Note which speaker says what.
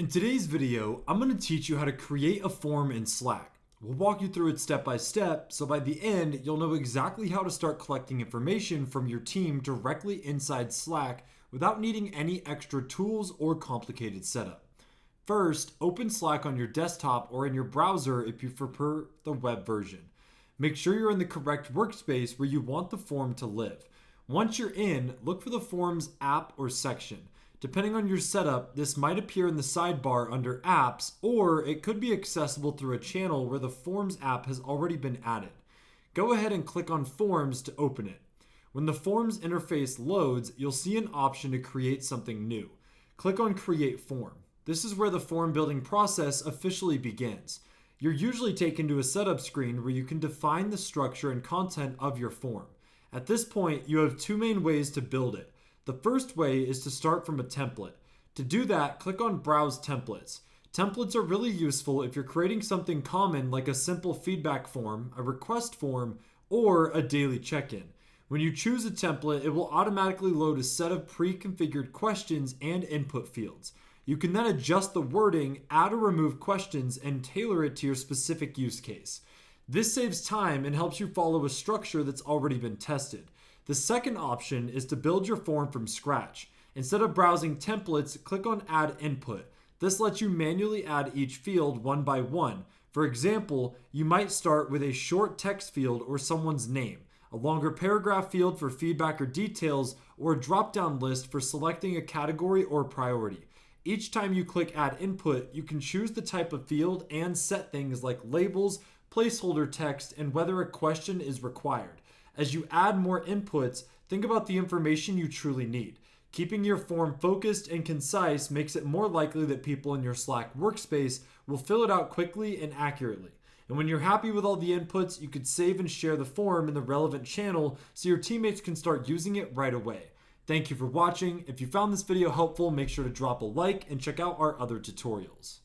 Speaker 1: In today's video, I'm going to teach you how to create a form in Slack. We'll walk you through it step by step, so by the end, you'll know exactly how to start collecting information from your team directly inside Slack without needing any extra tools or complicated setup. First, open Slack on your desktop or in your browser if you prefer the web version. Make sure you're in the correct workspace where you want the form to live. Once you're in, look for the form's app or section. Depending on your setup, this might appear in the sidebar under Apps, or it could be accessible through a channel where the Forms app has already been added. Go ahead and click on Forms to open it. When the Forms interface loads, you'll see an option to create something new. Click on Create Form. This is where the form building process officially begins. You're usually taken to a setup screen where you can define the structure and content of your form. At this point, you have two main ways to build it. The first way is to start from a template. To do that, click on Browse Templates. Templates are really useful if you're creating something common like a simple feedback form, a request form, or a daily check-in. When you choose a template, it will automatically load a set of pre-configured questions and input fields. You can then adjust the wording, add or remove questions, and tailor it to your specific use case. This saves time and helps you follow a structure that's already been tested. The second option is to build your form from scratch. Instead of browsing templates, click on Add Input. This lets you manually add each field one by one. For example, you might start with a short text field or someone's name, a longer paragraph field for feedback or details, or a drop-down list for selecting a category or priority. Each time you click Add Input, you can choose the type of field and set things like labels, placeholder text, and whether a question is required. As you add more inputs, think about the information you truly need. Keeping your form focused and concise makes it more likely that people in your Slack workspace will fill it out quickly and accurately. And when you're happy with all the inputs, you could save and share the form in the relevant channel so your teammates can start using it right away. Thank you for watching. If you found this video helpful, make sure to drop a like and check out our other tutorials.